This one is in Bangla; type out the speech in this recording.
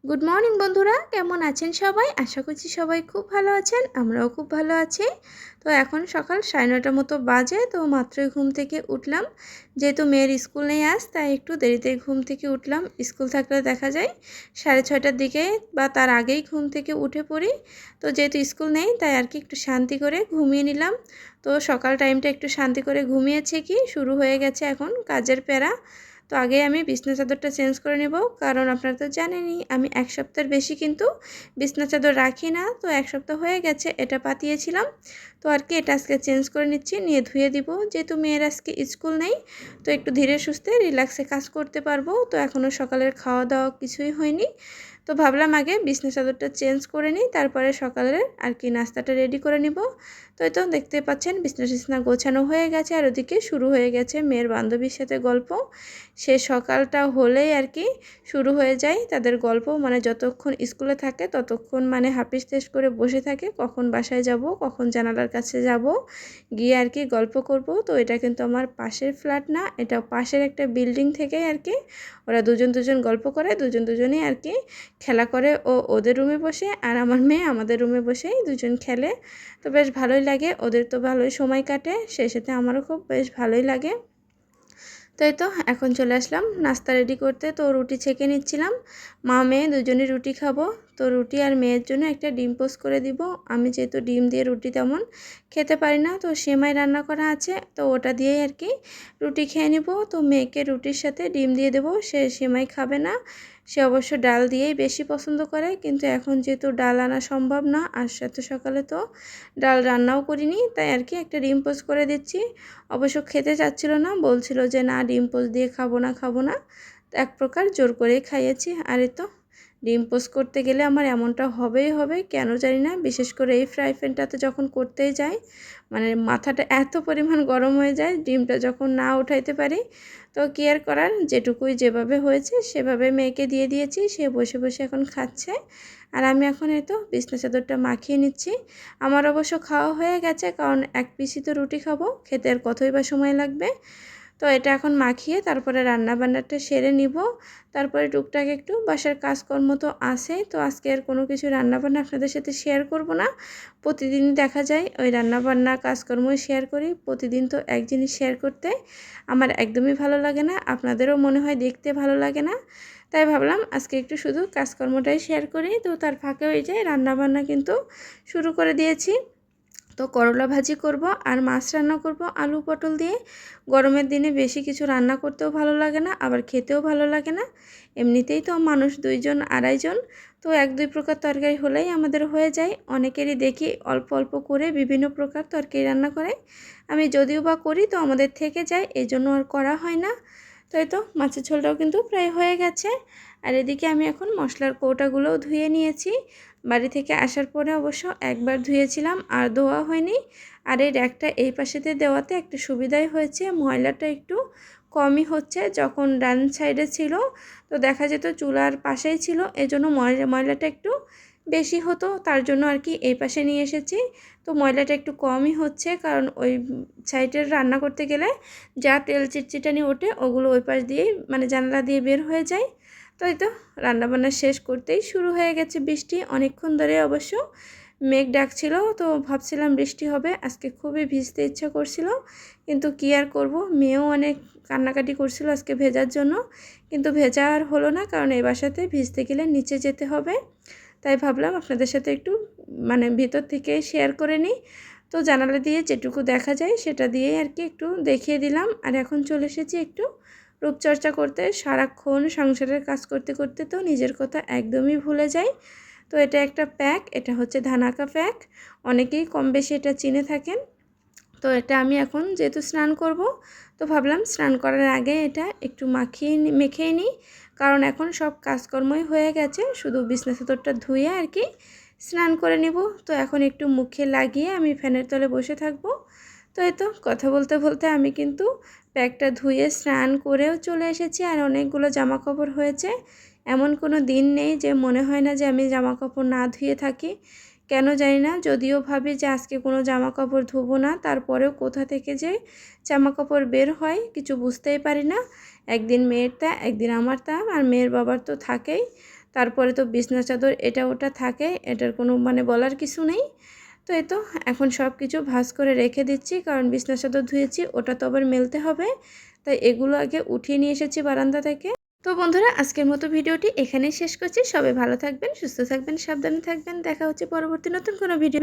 গুড মর্নিং বন্ধুরা, কেমন আছেন সবাই? আশা করছি সবাই খুব ভালো আছেন। আমরাও খুব ভালো আছি। তো এখন সকাল 9:30 মতো বাজে। তো মাত্রই ঘুম থেকে উঠলাম। যেহেতু মেয়ের স্কুল নেই আজ, তাই একটু দেরিতে ঘুম থেকে উঠলাম। স্কুল থাকলে দেখা যায় 6:30টার দিকে বা তার আগেই ঘুম থেকে উঠে পড়ি। তো যেহেতু স্কুল নেই, তাই আর কি একটু শান্তি করে ঘুমিয়ে নিলাম। তো সকাল টাইমটা একটু শান্তি করে ঘুমিয়েছে কি শুরু হয়ে গেছে এখন কাজের প্যারা। তো আগে আমি বিছনা চাদরটা চেঞ্জ করে নেব, কারণ আপনারা তো জানেনই আমি এক সপ্তাহের বেশি কিন্তু বিছনা চাদর রাখি না। তো এক সপ্তাহ হয়ে গেছে এটা পাতিয়েছিলাম। তো আর কি এটা আজকে চেঞ্জ করে নিচ্ছি, নিয়ে ধুয়ে দিব। যেহেতু মেয়ের আজকে স্কুল নেই, তো একটু ধীরে সুস্থে রিল্যাক্সে কাজ করতে পারবো। তো এখনও সকালের খাওয়া দাওয়া কিছুই হয়নি। তো ভাবলাম আগে বিছনা চাদরটা চেঞ্জ করে নিই, তারপরে সকালের আর কি নাস্তাটা রেডি করে নিব। তো এই তো দেখতে পাচ্ছেন বিছনা গোছানো হয়ে গেছে, আর ওদিকে শুরু হয়ে গেছে মেয়ের বান্ধবীর সাথে গল্প। সে সকালটা হলেই আর কি শুরু হয়ে যায় তাদের গল্প, মানে যতক্ষণ স্কুলে থাকে ততক্ষণ মানে হাপিস তেস করে বসে থাকে, কখন বাসায় যাব, কখন জানালার কাছে যাব, গিয়ে আর কি গল্প করব। তো এটা কিন্তু আমার পাশের ফ্ল্যাট না, এটা পাশের একটা বিল্ডিং থেকেই আর কি ওরা দুজন গল্প করে, দুজনেই আর কি খেলা করে। ওদের রুমে বসে আর আমার মেয়ে আমাদের রুমে বসেই দুজন খেলে। তো বেশ ভালোই লাগে, ওদের তো ভালোই সময় কাটে, সেই সাথে আমারও খুব বেশ ভালোই লাগে। তাই তো এখন চলে আসলাম নাস্তা রেডি করতে। তো রুটি ছেঁকে নিচ্ছিলাম, মা মেয়ে দুজনেই রুটি খাবো। তো রুটি আর মেয়ের জন্য একটা ডিম পোস্ট করে দিব। আমি যেহেতু ডিম দিয়ে রুটি তেমন খেতে পারি না, তো সেমাই রান্না করা আছে, তো ওটা দিয়েই আর কি রুটি খেয়ে নিব। তো মেয়েকে রুটির সাথে ডিম দিয়ে দেবো, সে সেমাই খাবে না, সে অবশ্য ডাল দিয়েই বেশি পছন্দ করে। কিন্তু এখন যেহেতু ডাল আনা সম্ভব না, আর সাথে সকালে তো ডাল রান্নাও করিনি, তাই আর কি একটা ডিম পোস্ট করে দিচ্ছি। অবশ্য খেতে চাচ্ছিল না, বলছিল যে না ডিম পোস্ট দিয়ে খাবো না। এক প্রকার জোর করেই খাইয়েছি। আর এই তো ডিম পোস্ট করতে গেলে আমার এমনটা হবেই হবে, কেন জানি না। বিশেষ করে এই ফ্রাই প্যানটাতে যখন করতেই যাই, মানে মাথাটা এত পরিমাণ গরম হয়ে যায় ডিমটা যখন না উঠাইতে পারি। তো কি আর করার, যেটুকুই যেভাবে হয়েছে সেভাবে মেয়েকে দিয়ে দিয়েছি, সে বসে বসে এখন খাচ্ছে। আর আমি এখন এই তো বিছনা চাদরটা মাখিয়ে নিচ্ছি। আমার অবশ্য খাওয়া হয়ে গেছে, কারণ এক পিসই তো রুটি খাবো, খেতে আর কতই বা সময় লাগবে। তো এটা এখন মাখিয়ে তারপরে রান্নাবান্নাটা সেরে নিব। তারপরে টুকটাক একটু বাসার কাজকর্ম তো আছেই। তো আজকে আর কোনো কিছু রান্নাবান্না আপনাদের সাথে শেয়ার করব না। প্রতিদিনই দেখা যায় ওই রান্নাবান্না কাজকর্মই শেয়ার করি। প্রতিদিন তো এক জিনিস শেয়ার করতে আমার একদমই ভালো লাগে না, আপনাদেরও মনে হয় দেখতে ভালো লাগে না। তাই ভাবলাম আজকে একটু শুধু কাজকর্মটাই শেয়ার করি। তো তার ফাঁকেও এই যে রান্নাবান্না কিন্তু শুরু করে দিয়েছি। তো করলা ভাজি করব আর মাছ রান্না করব আলু পটল দিয়ে। গরমের দিনে বেশি কিছু রান্না করতেও ভালো লাগে না, আবার খেতেও ভালো লাগে না। এমনিতেই তো মানুষ 2 জন 2.5 জন, তো 1-2 প্রকার তরকারি হলেই আমাদের হয়ে যায়। অনেকেরই দেখি অল্প অল্প করে বিভিন্ন প্রকার তরকারি রান্না করে, আমি যদিও বা করি তো আমাদের থেকে যায়, এই জন্য আর করা হয় না। তো এই তো মাছের ঝোলটাও কিন্তু প্রায় হয়ে গেছে। আর এদিকে আমি এখন মশলার কৌটাগুলোও ধুয়ে নিয়েছি। বাড়ি থেকে আসার পরে অবশ্য একবার ধুয়েছিলাম, আর ধোয়া হয়নি। আর এই র্যাকটা এই পাশেতে দেওয়াতে একটা সুবিধাই হয়েছে, ময়লাটা একটু কমই হচ্ছে। যখন ডান সাইডে ছিল তো দেখা যেত চুলার পাশেই ছিল, এজন্য ময়লাটা একটু বেশি হতো, তার জন্য আর কি এই পাশে নিয়ে এসেছি। তো ময়লাটা একটু কমই হচ্ছে, কারণ ওই সাইডের রান্না করতে গেলে যা তেল চিটচিটানি ওঠে ওগুলো ওই পাশ দিয়েই মানে জানলা দিয়ে বের হয়ে যায়। তো এই তো রান্নাবান্না শেষ করতেই শুরু হয়ে গেছে বৃষ্টি, অনেকক্ষণ ধরে অবশ্য মেঘ ডাকছিল। তো ভাবছিলাম বৃষ্টি হবে, আজকে খুবই ভিজতে ইচ্ছা করছিল, কিন্তু কী আর করব, মেয়েও অনেক কান্নাকাটি করছিল আজকে ভেজার জন্য। কিন্তু ভেজা আর হলো না, কারণ এই বাসাতে ভিজতে গেলে নিচে যেতে হবে। তাই ভাবলাম আপনাদের সাথে একটু মানে ভিতর থেকে শেয়ার করে নিই। তো জানালা দিয়ে যেটুকু দেখা যায় সেটা দিয়েই আর কি একটু দেখিয়ে দিলাম। আর এখন চলে এসেছি একটু রূপচর্চা করতে। সারাক্ষণ সংসারের কাজ করতে করতে তো নিজের কথা একদমই ভুলে যাই। তো এটা একটা প্যাক, এটা হচ্ছে ধানাকা প্যাক, অনেকেই কম বেশি এটা চিনে থাকেন। তো এটা আমি এখন যেহেতু স্নান করব, তো ভাবলাম স্নান করার আগে এটা একটু মেখেই নিই, কারণ এখন সব কাজকর্মই হয়ে গেছে, শুধু বিছনা চাদরটা ধুয়ে আর কি স্নান করে নিব। তো এখন একটু মুখে লাগিয়ে আমি ফ্যানের তলে বসে থাকবো। তো এই তো কথা বলতে বলতে আমি কিন্তু প্যাকটা ধুয়ে স্নান করেও চলে এসেছি। আর অনেকগুলো জামা কাপড় হয়েছে, এমন কোনো দিন নেই যে মনে হয় না যে আমি জামা কাপড় না ধুয়ে থাকি। কেন জানি না, যদিও ভাবি যে আজকে কোনো জামা কাপড় ধুবো না, তারপরেও কোথা থেকে যে জামা কাপড় বের হয় কিছু বুঝতেই পারি না। একদিন মেয়েরটা, একদিন আমারটা, আর মেয়ের বাবার তো থাকেই। তারপরে তো বিছনা চাদর এটা ওটা থাকে, এটার কোনো মানে বলার কিছু নেই। তো এই তো এখন সব কিছু ভাঁজ করে রেখে দিচ্ছি, কারণ বিছনা চাদর ধুয়েছি ওটা তো আবার মেলতে হবে, তাই এগুলো আগে উঠিয়ে নিয়ে এসেছি বারান্দা থেকে। তো বন্ধুরা, আজকের মতো ভিডিওটি এখানেই শেষ করছি। সবাই ভালো থাকবেন, সুস্থ থাকবেন, সাবধানে থাকবেন। দেখা হচ্ছে পরবর্তী নতুন কোনো ভিডিও।